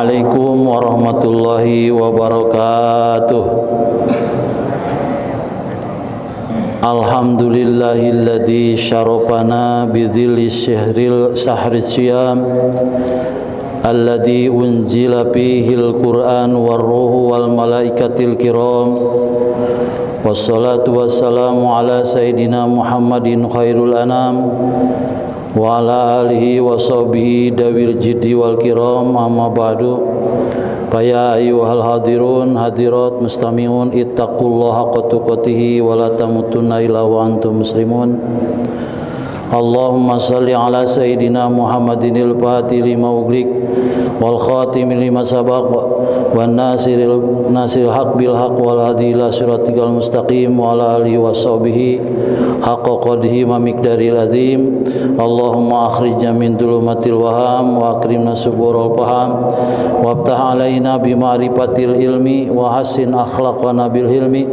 Assalamualaikum warahmatullahi wabarakatuh. Alhamdulillahilladzi syarafana bidzilli sahri syam alladzi unzila fihil Qur'an warruhu wal malaikatil kiram. Wassalatu wassalamu ala sayyidina Muhammadin khairul anam wa ala alihi wa sahbihi dawil jiddi wal kiram, amma ba'du. Faya ayyuhal hadirun hadirat mustami'un ittaqullaha haqqa tuqatih wa la tamutunna illa wa antum muslimun. Allahumma salli ala sayyidina Muhammadinil fatih lima ughliq wal khatim lima sabaq wan nasiril haq bil haq wal hadi ila siratikal mustaqim wa ala alihi wa sahbihi haqqa qadrihi wa miqdaril azim. Allahumma akhrijna min dhulumatil waham wa akrimna suburul faham waftah alaina bi ma'rifatil ilmi wa hassin akhlaqana bil hilmi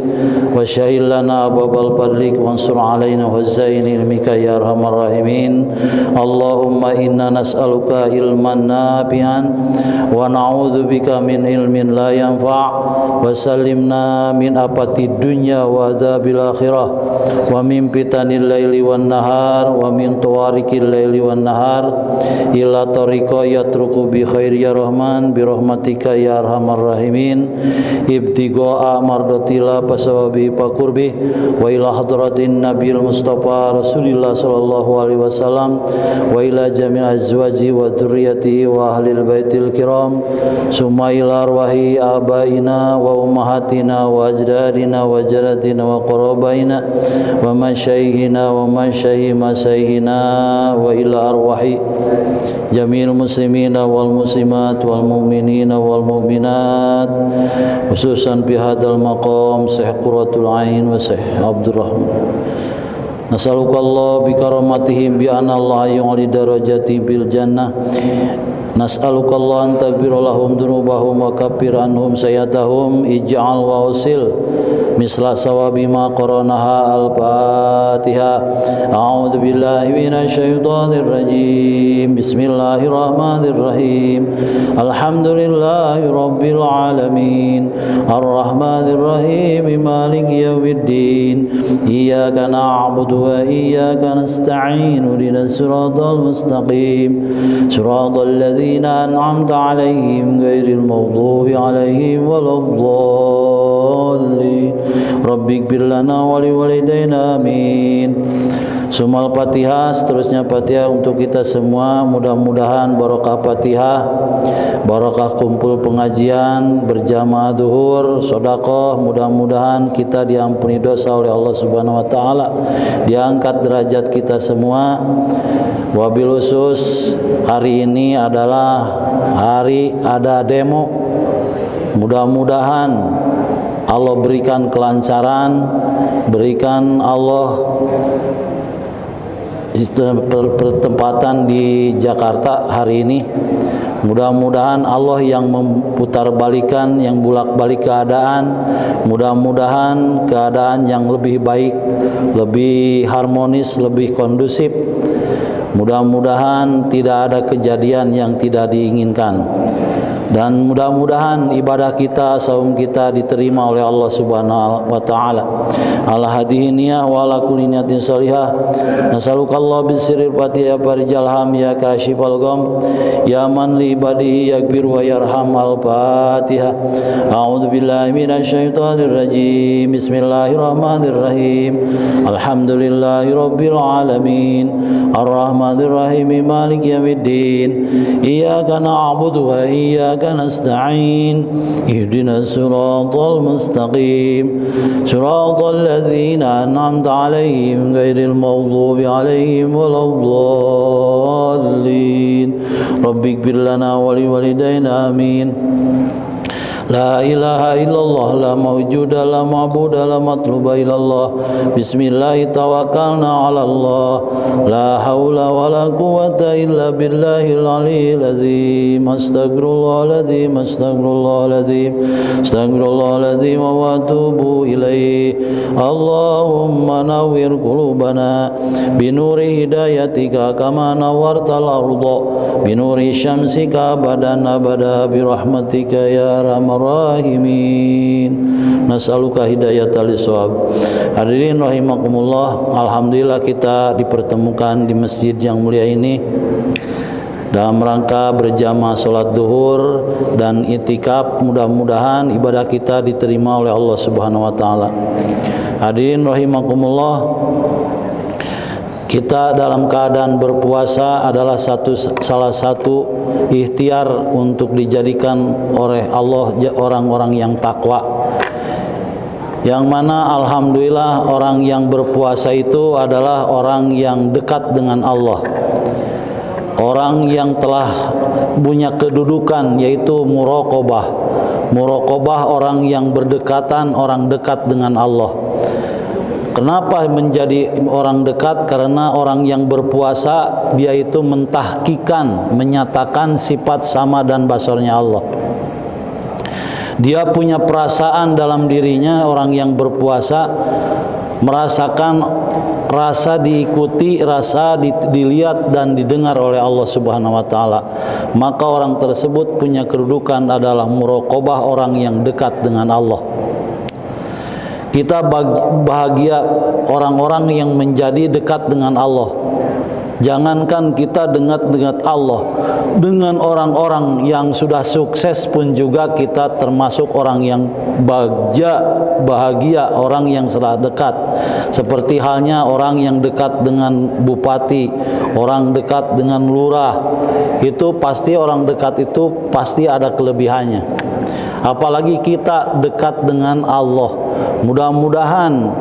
wa syahil lana ababal fadlik wansur alaina huzain ilmika ya arhamar rahimin. Allahumma inna nas'aluka ilman nafi'an wa na'udzubika min ilmin la yanfa' wa sallimna min apatid dunya wa adzabil akhirah wa min fitanil laili wan nahar wa min tawarikil laili wan nahar ila tariqa yatruku bi khair ya rahman bi rahmatika ya arhamar rahimin. Ibtigha'a mardatillah pasawabi pakurbi wa ila hadratin nabil mustafa rasulillah sallallahu alaihi wasallam wa ila jami' azwaji wa dzurriyyatihi wa ahlil baitil kiram summa ila arwahi abaina wa ummahatina wa ajdadina wa jaddadina wa qarabaina wa masyayikhina wa masyayikhina wa ila arwahi jamil muslimina wal muslimat wal mu'minina wal mu'minat khususan fi hadzal maqam Syekh Qurratul Ain wa Syekh Abdurrahman. Nas'alukallah bi karamatihim bi anna Allah yu'li darajatihim bil jannah. Nas'alukallah an taghfir lahum dzunubahum wa kaffir anhum sayyi'atahum ij'al wa usil misla sawabi ma qaranaha al-Fatihah. A'udzu billahi minasy syaithanir rajim. Bismillahirrahmanirrahim. Alhamdulillahi rabbil alamin. Arrahmanir rahim. Maliki yaumiddin. Iyyaka na'budu wa iyyaka nasta'in. Ihdinas siratal mustaqim. Siratal ladzina an'amta 'alaihim ghairil maghdubi 'alaihim waladdallin. Rabbighfir lana wa liwalidayna amin. Sumal Fatihah, seterusnya Fatihah untuk kita semua. Mudah-mudahan barokah Fatihah, barokah kumpul pengajian berjamaah zuhur, sedekah, mudah-mudahan kita diampuni dosa oleh Allah Subhanahu wa taala, diangkat derajat kita semua. Wabil khusus hari ini adalah hari ada demo. Mudah-mudahan Allah berikan kelancaran, berikan Allah pertempatan di Jakarta hari ini. Mudah-mudahan Allah yang memutarbalikkan, yang bolak-balik keadaan. Mudah-mudahan keadaan yang lebih baik, lebih harmonis, lebih kondusif. Mudah-mudahan tidak ada kejadian yang tidak diinginkan. Dan mudah-mudahan ibadah kita, saum kita diterima oleh Allah Subhanahu wa taala. Ala hadhihi niyah wa ala kulli niyatin salihah. Nasallukallahu bisirril fatihah farijal ham ya kashifal gham ya man li ibadihi yaghfir wa yarham. Al-Fatihah. A'udzu billahi minasy syaithanir rajim. Bismillahirrahmanirrahim. Alhamdulillahi rabbil alamin. Arrahmanir rahim. Maliki yaumiddin. Iyyaka na'budu wa iyyaka nasta'in. Ihdinas siratal mustaqim. Siratal ladzina an'amta 'alaihim ghairil maghdubi 'alaihim waladdallin. Rabbighfir lana wa liwalidayna amin. La ilaha illallah la mawjuda la ma'buda la matluba illallah. Bismillah tawakkalna ala Allah. La hawla wa la quwwata illa billahil aliyyil azim. Astaghfirullahaladzim, astaghfirullahaladzim, astaghfirullahaladzim wa atubu ilaih. Allahumma nawwir qulubana binuri hidayatika kama nawwartal arda binuri syamsika abadan abada birahmatika ya arhamar rahimin. Nas'aluka hidayatal shawab. Hadirin rahimakumullah, alhamdulillah kita dipertemukan di masjid yang mulia ini dalam rangka berjamaah salat zuhur dan itikaf. Mudah-mudahan ibadah kita diterima oleh Allah Subhanahu wa taala. Hadirin rahimakumullah, kita dalam keadaan berpuasa adalah salah satu ikhtiar untuk dijadikan oleh Allah orang-orang yang takwa, yang mana alhamdulillah orang yang berpuasa itu adalah orang yang dekat dengan Allah, orang yang telah punya kedudukan yaitu muraqabah. Muraqabah orang yang berdekatan, orang dekat dengan Allah. Kenapa menjadi orang dekat? Karena orang yang berpuasa dia itu mentahkikan, menyatakan sifat sama dan basarnya Allah. Dia punya perasaan dalam dirinya, orang yang berpuasa merasakan rasa diikuti, rasa dilihat dan didengar oleh Allah Subhanahu wa taala. Maka orang tersebut punya kedudukan adalah muraqabah, orang yang dekat dengan Allah. Kita bahagia orang-orang yang menjadi dekat dengan Allah. Jangankan kita dekat Allah, dengan orang-orang yang sudah sukses pun juga kita termasuk orang yang bahagia, orang yang sudah dekat. Seperti halnya orang yang dekat dengan bupati, orang dekat dengan lurah, itu pasti orang dekat itu pasti ada kelebihannya. Apalagi kita dekat dengan Allah. Mudah-mudahan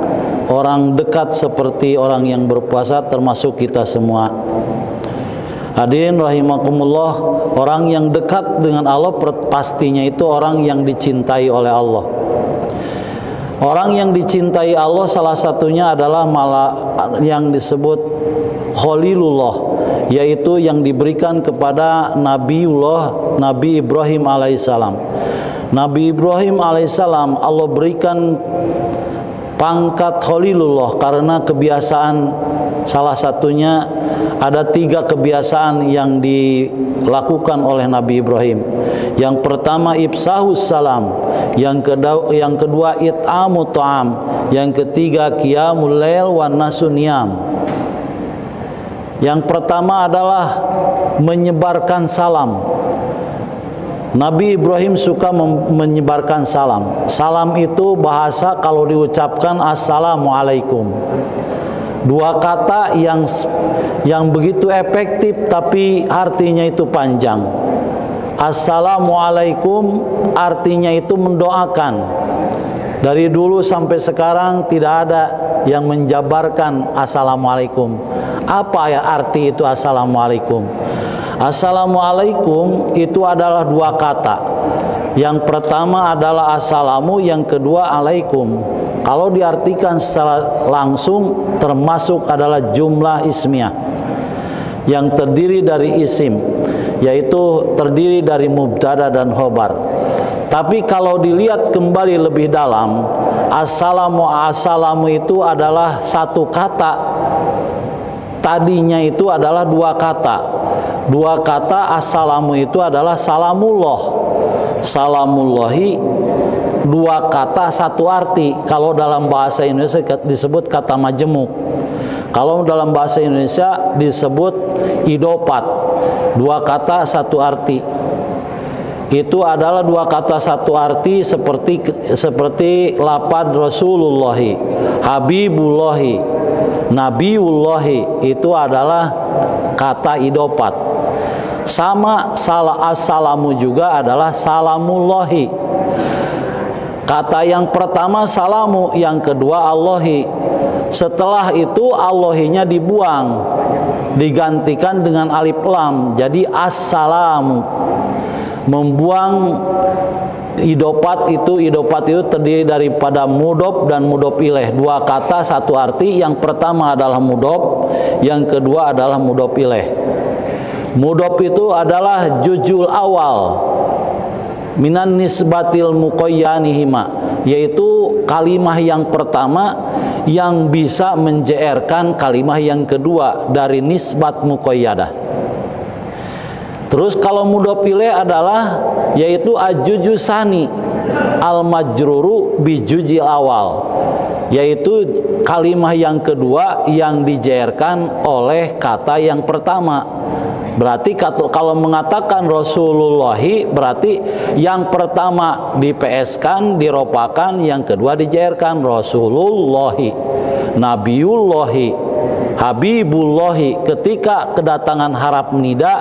orang dekat seperti orang yang berpuasa termasuk kita semua. Hadirin rahimakumullah, orang yang dekat dengan Allah pastinya itu orang yang dicintai oleh Allah. Orang yang dicintai Allah salah satunya adalah yang disebut Khalilullah, yaitu yang diberikan kepada Nabi Ibrahim alaihissalam. Nabi Ibrahim alaihissalam Allah berikan pangkat Khalilullah karena kebiasaan, salah satunya ada 3 kebiasaan yang dilakukan oleh Nabi Ibrahim. Yang pertama ifsahus salam, yang kedua it'amu ta'am, yang ketiga qiyamul lail wan nasu niyam. Yang pertama adalah menyebarkan salam. Nabi Ibrahim suka menyebarkan salam. Salam itu bahasa kalau diucapkan assalamualaikum. 2 kata yang begitu efektif tapi artinya itu panjang. Assalamualaikum artinya itu mendoakan. Dari dulu sampai sekarang tidak ada yang menjabarkan assalamualaikum. Apa ya arti itu assalamualaikum? Assalamualaikum itu adalah 2 kata. Yang pertama adalah assalamu, yang kedua alaikum. Kalau diartikan secara langsung termasuk adalah jumlah ismiyah yang terdiri dari isim, yaitu terdiri dari mubtada dan khobar. Tapi kalau dilihat kembali lebih dalam, assalamu itu adalah 1 kata. Tadinya itu adalah 2 kata. 2 kata assalamu itu adalah salamullah. Salamullahi 2 kata 1 arti. Kalau dalam bahasa Indonesia disebut kata majemuk. Kalau dalam bahasa Indonesia disebut idopat. 2 kata 1 arti. Itu adalah 2 kata 1 arti seperti lapad Rasulullahi, Habibullahi, Nabiullahi, itu adalah kata idopat. Sama assalamu juga adalah salamullahi. Kata yang pertama salamu, yang kedua Allahi. Setelah itu Allahinya dibuang, digantikan dengan alif lam, jadi assalamu. Membuang Idopat itu terdiri daripada mudhof dan mudhof ilaih. Dua kata satu arti. Yang pertama adalah mudhof, yang kedua adalah mudhof ilaih. Mudhof itu adalah juzul awal minan nisbatil muqayyanihima, yaitu kalimah yang pertama yang bisa menjeerkan kalimah yang kedua dari nisbat muqayyadah. Terus kalau mudhof ilaih adalah yaitu ajujusani al-majruru bijujil awal, yaitu kalimah yang kedua yang dijeerkan oleh kata yang pertama. Berarti kalau mengatakan Rasulullahi, berarti yang pertama di-PS-kan, diropakan, yang kedua dijeerkan Rasulullahi, Nabiullahi, Habibullahi. Ketika kedatangan harap nida,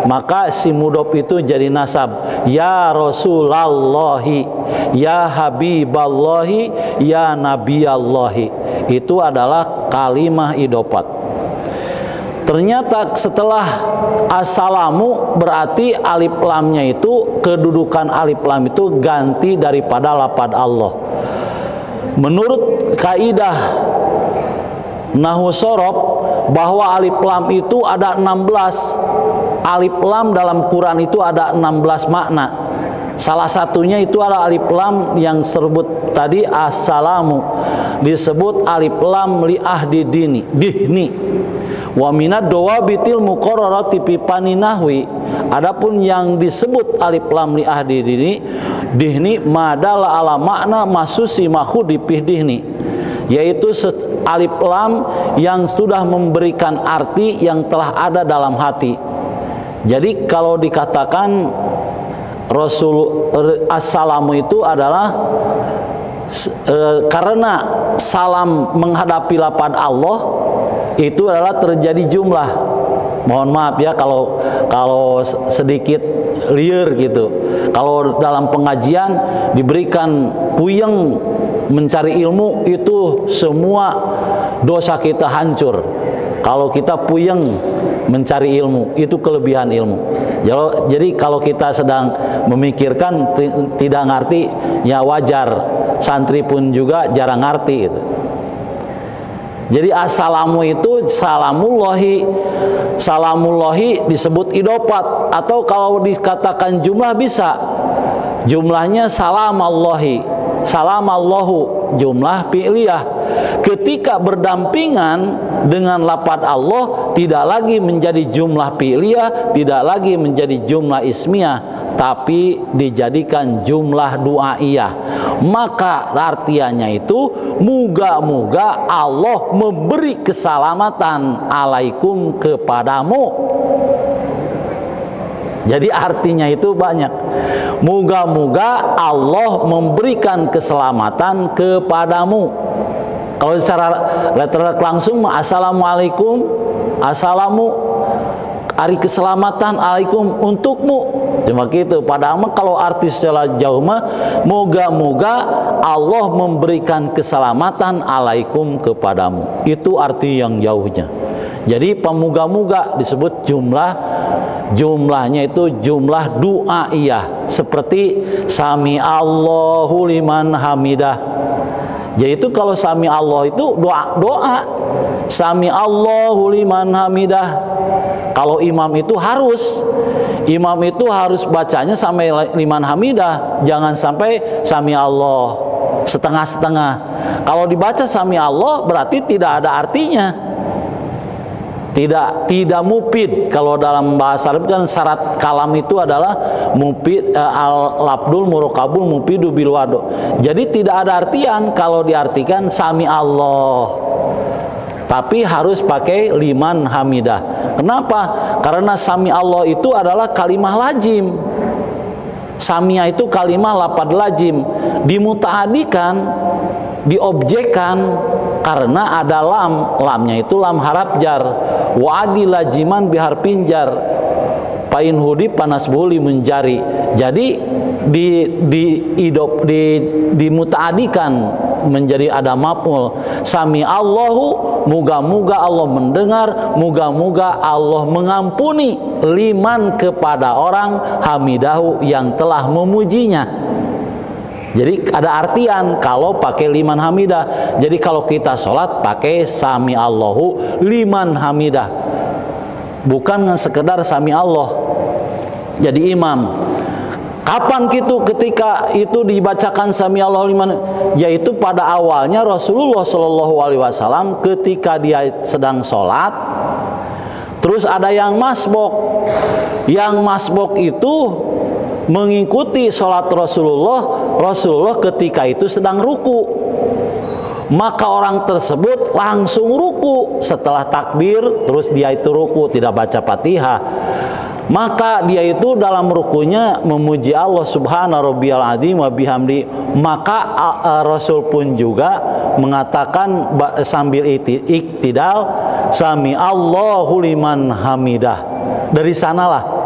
maka si mudhof itu jadi nasab. Ya Rasulallahi, ya Habiballahi, ya Nabiyallahi. Itu adalah kalimah idofat. Ternyata setelah assalamu, berarti alif lamnya itu, kedudukan alif lam itu ganti daripada lafaz Allah. Menurut kaidah nahwu shorof, bahwa alif lam itu ada 16. Alif lam dalam Quran itu ada 16 makna. Salah satunya itu adalah alif lam yang disebut tadi assalamu, disebut alif lam li ahdi dihni. Wa minad dawabitil muqarrarati fi paninahwi. Adapun yang disebut alif lam li ahdi dihni madala ala makna masusi mahud dihni, yaitu alif lam yang sudah memberikan arti yang telah ada dalam hati. Jadi kalau dikatakan assalamu itu adalah karena salam menghadapi lafaz Allah itu adalah terjadi jumlah. Mohon maaf ya kalau sedikit liar gitu. Kalau dalam pengajian diberikan puyeng mencari ilmu, itu semua dosa kita hancur. Kalau kita puyeng mencari ilmu, itu kelebihan ilmu. Jadi kalau kita sedang memikirkan tidak ngerti, ya wajar. Santri pun juga jarang ngerti gitu. Jadi assalamu itu salamullahi disebut idofat, atau kalau dikatakan jumlah bisa. Jumlahnya salamallahi, salamallahu, jumlah fi'liyah. Ketika berdampingan dengan lafaz Allah, tidak lagi menjadi jumlah fi'liyah, tidak lagi menjadi jumlah ismiyah, tapi dijadikan jumlah du'aiyah. Maka artiannya itu moga-moga Allah memberi keselamatan alaikum kepadamu. Jadi artinya itu banyak. Moga-moga Allah memberikan keselamatan kepadamu. Kalau secara letteral langsung, assalamualaikum, assalamu, hari keselamatan alaikum untukmu. Cuma gitu. Padahal kalau arti secara jauh mah, moga-moga Allah memberikan keselamatan alaikum kepadamu. Itu arti yang jauhnya. Jadi pemuga-muga disebut jumlahnya itu jumlah du'aiyah, seperti sami Allahu liman hamidah. Yaitu kalau sami Allah itu doa. Sami Allahu liman hamidah. Kalau imam itu harus bacanya sampai liman hamidah, jangan sampai sami Allah setengah-setengah. Kalau dibaca sami Allah berarti tidak ada artinya. Tidak mufid. Kalau dalam bahasa Arab kan syarat kalam itu adalah mufid, al-labdul murakabul mufidu bil wado. Jadi tidak ada artian kalau diartikan sami Allah, tapi harus pakai liman hamidah. Kenapa? Karena sami Allah itu adalah kalimah lazim. Samia itu kalimah lafaz lazim, dimutaadikan, diobjekkan karena ada lamnya itu lam harap jar. Wa adi lajiman bihar pinjar, pain hudi panas buli menjari. Jadi dimutaadikan menjadi ada maf'ul. Sami Allahu, moga-moga Allah mendengar, moga-moga Allah mengampuni liman kepada orang hamidahu yang telah memujinya. Jadi ada artian kalau pakai liman hamidah. Jadi kalau kita sholat pakai sami Allahu liman hamidah, bukan sekedar sami Allah. Jadi imam, kapan gitu ketika itu dibacakan sami Allahu liman, yaitu pada awalnya Rasulullah Shallallahu Alaihi Wasallam ketika dia sedang sholat, terus ada yang masbok. Yang masbok itu mengikuti sholat Rasulullah ketika itu sedang ruku, maka orang tersebut langsung ruku setelah takbir, terus dia itu ruku tidak baca Fatihah, maka dia itu dalam rukunya memuji Allah subhanahu rabbiyal azim wa bihamdi. Maka Rasul pun juga mengatakan sambil iktidal, sami Allahu liman hamidah. Dari sanalah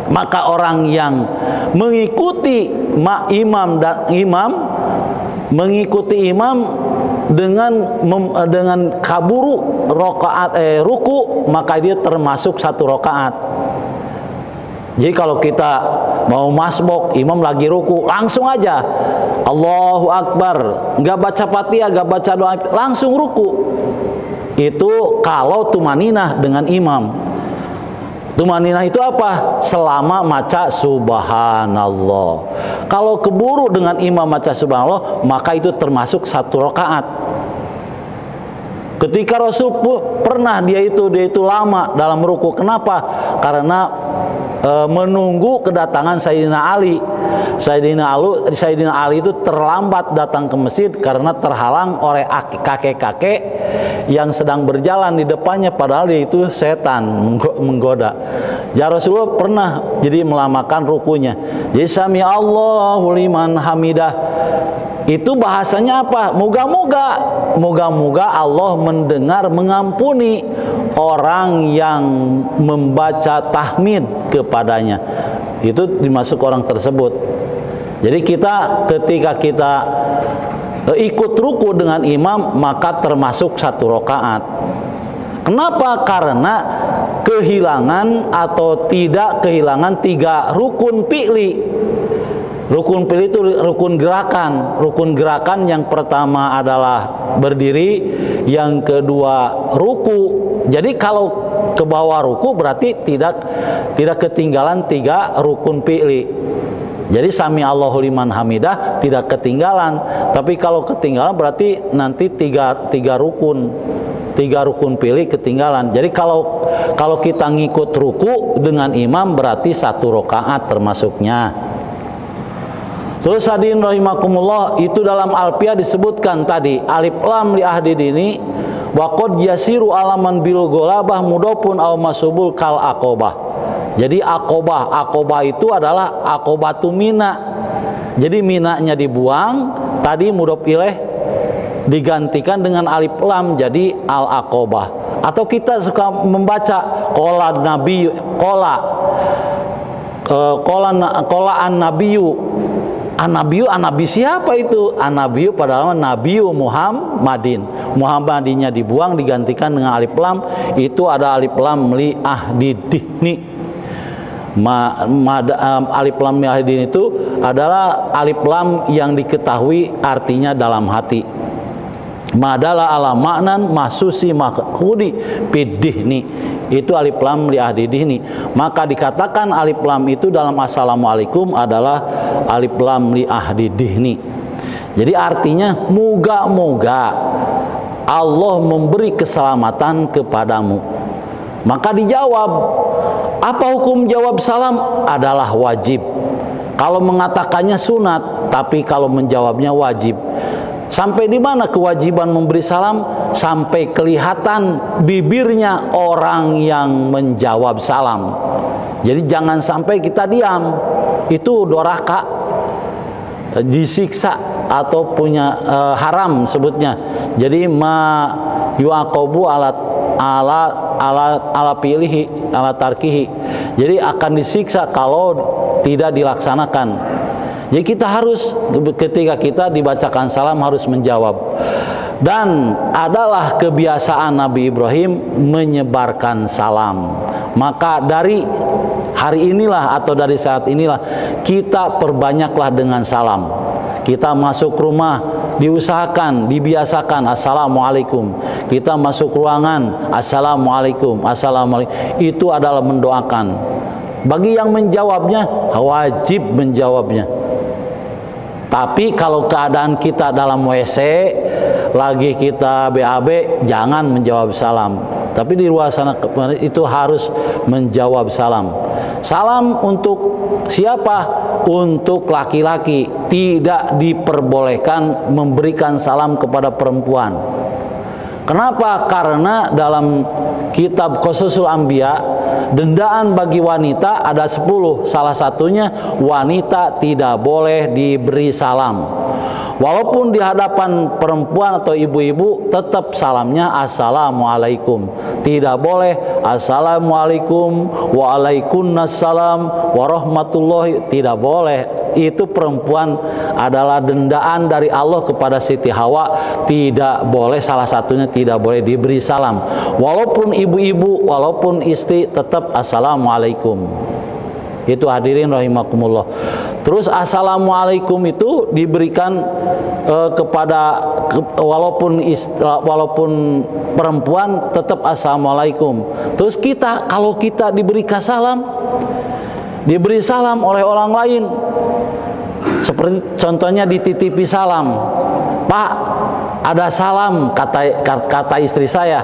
maka orang yang mengikuti mengikuti imam dengan kaburu ruku, maka dia termasuk satu rakaat. Jadi kalau kita mau masbok, imam lagi ruku, langsung aja Allahu Akbar, nggak baca Fatihah, nggak baca doa, langsung ruku. Itu kalau tumaninah dengan imam. Tumaninah itu apa? Selama maca subhanallah. Kalau keburu dengan imam maca subhanallah, maka itu termasuk satu rakaat. Ketika Rasul pernah dia itu lama dalam ruku. Kenapa? Karena menunggu kedatangan Sayyidina Ali. Sayyidina Ali itu terlambat datang ke masjid karena terhalang oleh kakek-kakek yang sedang berjalan di depannya, padahal dia itu setan menggoda. Ya Rasulullah pernah jadi melamakan rukunya. Jadi sami Allahu liman hamidah. Itu bahasanya apa? Moga-moga Allah mendengar, mengampuni orang yang membaca tahmid kepadanya. Itu dimasuk orang tersebut. Jadi ketika kita ikut ruku dengan imam, maka termasuk satu rakaat. Kenapa? Karena kehilangan atau tidak kehilangan 3 rukun fi'li. Rukun fi'li itu rukun gerakan. Rukun gerakan yang pertama adalah berdiri, yang kedua ruku. Jadi kalau ke bawah ruku berarti tidak ketinggalan 3 rukun fi'li. Jadi sami Allahu liman hamidah tidak ketinggalan. Tapi kalau ketinggalan berarti nanti 3 rukun fi'li ketinggalan. Jadi kalau kita ngikut ruku dengan imam berarti 1 rakaat termasuknya. Terus hadirin rahimakumullah, itu dalam Alfiyah disebutkan tadi alif lam li ahdi dini wa qad yasiru alaman bil golabah mudopun aw masubul kal aqobah. Jadi aqobah itu adalah aqobatu mina. Jadi minanya dibuang, tadi mudop ilaih digantikan dengan alif lam jadi al aqobah. Atau kita suka membaca qala nabi qala an nabiyyu. An-Nabi siapa itu? An-Nabi padahal Nabi Muhammadinnya dibuang digantikan dengan alif lam. Itu ada alif lam li ahdidihni. Alif lam li ahdidihni itu adalah alif lam yang diketahui artinya dalam hati. Madala ala maknan mahsusi makhudi bidihni. Itu alif lam li ahdidihni. Maka dikatakan alif lam itu dalam assalamualaikum adalah alif lam li ahdidihni. Jadi artinya moga-moga Allah memberi keselamatan kepadamu. Maka dijawab, apa hukum jawab salam? Adalah wajib. Kalau mengatakannya sunat, tapi kalau menjawabnya wajib. Sampai di mana kewajiban memberi salam? Sampai kelihatan bibirnya orang yang menjawab salam. Jadi jangan sampai kita diam. Itu doraka, disiksa atau punya haram sebutnya. Jadi ma yuaqabu ala pilihi ala tarkihi. Jadi akan disiksa kalau tidak dilaksanakan. Jadi kita harus, ketika kita dibacakan salam harus menjawab. Dan adalah kebiasaan Nabi Ibrahim menyebarkan salam. Maka dari hari inilah atau dari saat inilah kita perbanyaklah dengan salam. Kita masuk rumah, diusahakan, dibiasakan assalamualaikum. Kita masuk ruangan, assalamualaikum, assalamualaikum. Itu adalah mendoakan. Bagi yang menjawabnya, wajib menjawabnya. Tapi kalau keadaan kita dalam WC, lagi kita BAB, jangan menjawab salam. Tapi di luar sana itu harus menjawab salam. Salam untuk siapa? Untuk laki-laki. Tidak diperbolehkan memberikan salam kepada perempuan. Kenapa? Karena dalam kitab Qasasul Anbiya, dendaan bagi wanita ada 10. Salah satunya, wanita tidak boleh diberi salam. Walaupun di hadapan perempuan atau ibu-ibu, tetap salamnya assalamualaikum. Tidak boleh assalamualaikum waalaikumsalam warahmatullahi. Tidak boleh. Itu perempuan adalah dendaan dari Allah kepada Siti Hawa. Tidak boleh, salah satunya tidak boleh diberi salam. Walaupun ibu-ibu, walaupun istri, tetap assalamualaikum. Itu hadirin rahimakumullah. Terus assalamualaikum itu diberikan walaupun perempuan tetap assalamualaikum. Terus kalau kita diberi salam oleh orang lain, seperti contohnya dititipi salam, Pak, ada salam, kata istri saya,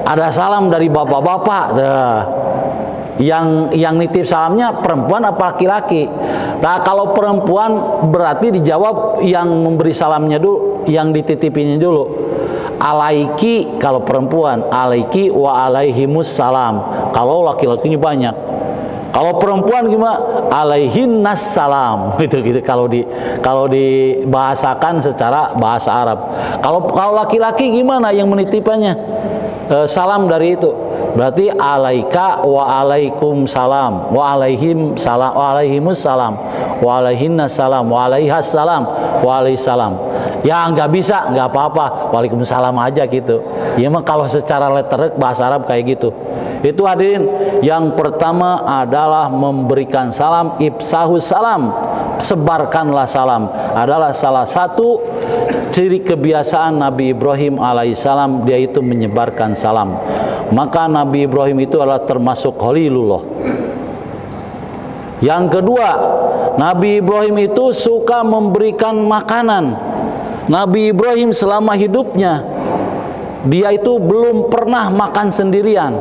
ada salam dari bapak-bapak. Yang nitip salamnya perempuan apa laki-laki? Nah, kalau perempuan berarti dijawab yang memberi salamnya dulu, yang dititipinya dulu. Alaiki kalau perempuan, alaiki wa alaihimus salam. Kalau laki-lakinya banyak. Kalau perempuan gimana? Alaihinnas salam. Gitu kalau dibahasakan secara bahasa Arab. Kalau laki-laki gimana yang menitipannya? Salam dari itu. Berarti alaika wa alaikum salam wa alaihim salam wa alaihimus salam wa alaihinnas salam wa alaihas salam wa alaihis salam. Ya nggak bisa, nggak apa-apa, waalaikumsalam aja gitu. Ya mah kalau secara letterek bahasa Arab kayak gitu. Itu hadirin, yang pertama adalah memberikan salam, ifsahus salam, sebarkanlah salam, adalah salah satu ciri kebiasaan Nabi Ibrahim alaihissalam, dia itu menyebarkan salam. Maka Nabi Ibrahim itu adalah termasuk Khalilullah. Yang kedua, Nabi Ibrahim itu suka memberikan makanan. Nabi Ibrahim selama hidupnya, dia itu belum pernah makan sendirian.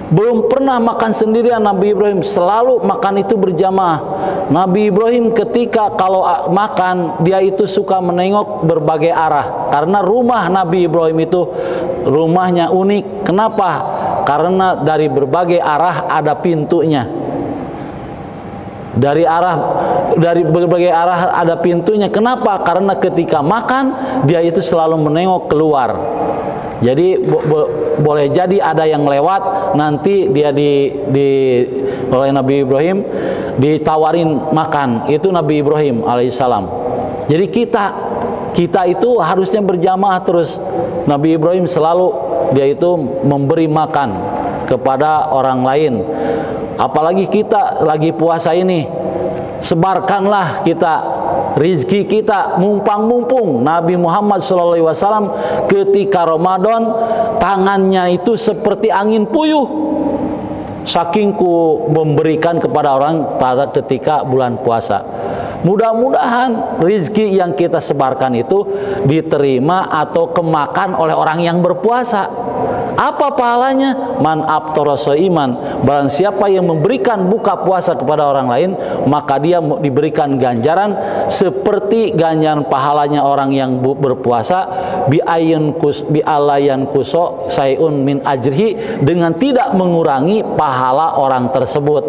Belum pernah makan sendirian Nabi Ibrahim, selalu makan itu berjamaah. Nabi Ibrahim ketika kalau makan, dia itu suka menengok berbagai arah. Karena rumah Nabi Ibrahim itu rumahnya unik. Kenapa? Karena dari berbagai arah ada pintunya. Dari berbagai arah ada pintunya. Kenapa? Karena ketika makan, dia itu selalu menengok keluar. Jadi boleh jadi ada yang lewat, nanti dia oleh Nabi Ibrahim ditawarin makan. Itu Nabi Ibrahim alaihissalam. Jadi kita itu harusnya berjamaah terus. Nabi Ibrahim selalu dia itu memberi makan kepada orang lain. Apalagi kita lagi puasa ini, sebarkanlah kita rizki kita, mumpung Nabi Muhammad SAW ketika Ramadan tangannya itu seperti angin puyuh, saking memberikan kepada orang pada ketika bulan puasa. Mudah-mudahan rizki yang kita sebarkan itu diterima atau kemakan oleh orang yang berpuasa. Apa pahalanya? Man aftara shaiman, barang siapa yang memberikan buka puasa kepada orang lain, maka dia diberikan ganjaran seperti ganjaran pahalanya orang yang berpuasa, bi alayan kuso sayun min ajrihi, dengan tidak mengurangi pahala orang tersebut.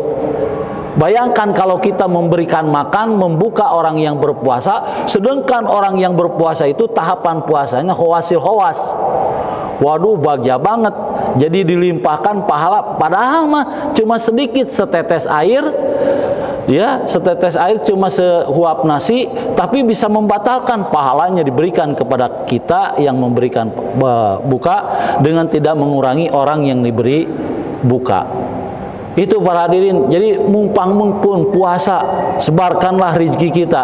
Bayangkan kalau kita memberikan makan, membuka orang yang berpuasa, sedangkan orang yang berpuasa itu tahapan puasanya khawasil khawas. Waduh, bahagia banget. Jadi dilimpahkan pahala, padahal mah cuma sedikit, setetes air. Ya, setetes air cuma sehuap nasi, tapi bisa membatalkan pahalanya diberikan kepada kita yang memberikan buka dengan tidak mengurangi orang yang diberi buka. Itu para hadirin, jadi mumpung puasa, sebarkanlah rezeki kita.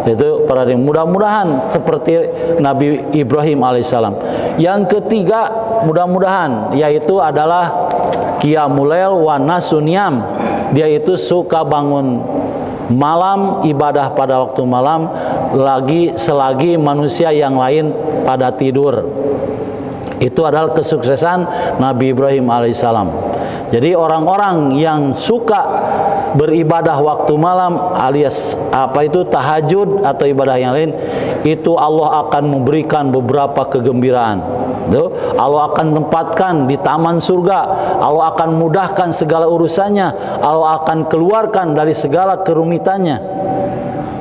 Itu para hadirin, mudah-mudahan seperti Nabi Ibrahim alaihissalam. Yang ketiga, mudah-mudahan yaitu adalah qiyamul lail wa nasuniyam. Dia itu suka bangun malam, ibadah pada waktu malam, selagi manusia yang lain pada tidur. Itu adalah kesuksesan Nabi Ibrahim alaihissalam. Jadi orang-orang yang suka beribadah waktu malam alias tahajud atau ibadah yang lain, itu Allah akan memberikan beberapa kegembiraan. Allah akan tempatkan di taman surga, Allah akan mudahkan segala urusannya, Allah akan keluarkan dari segala kerumitannya,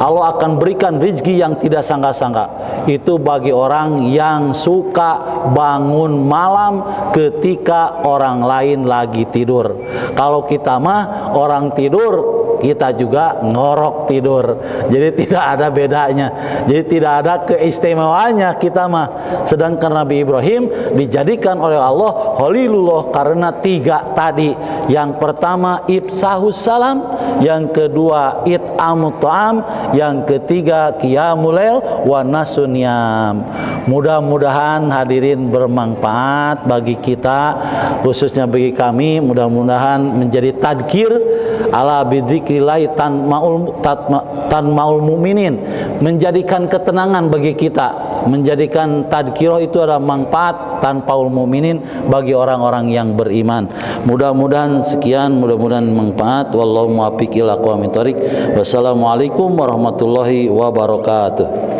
Allah akan berikan rezeki yang tidak sangka-sangka. Itu bagi orang yang suka bangun malam ketika orang lain lagi tidur. Kalau kita mah orang tidur, kita juga ngorok tidur. Jadi tidak ada bedanya. Jadi tidak ada keistimewaannya kita mah. Sedangkan Nabi Ibrahim dijadikan oleh Allah Khalilullah karena tiga tadi. Yang pertama ifsahus salam, yang kedua it'amut ta'am, yang ketiga qiyamul lail wa nasuniyam. Mudah-mudahan hadirin bermanfaat bagi kita, khususnya bagi kami. Mudah-mudahan menjadi tadkir ala bidzikrillah tanmaul mu'minin, menjadikan ketenangan bagi kita, menjadikan tadkirah itu adalah manfaat tanpaul mu'minin bagi orang-orang yang beriman. Mudah-mudahan sekian, mudah-mudahan manfaat. Wallahu muwaffiq ila aqwamit thoriq. Wassalamualaikum warahmatullahi wabarakatuh.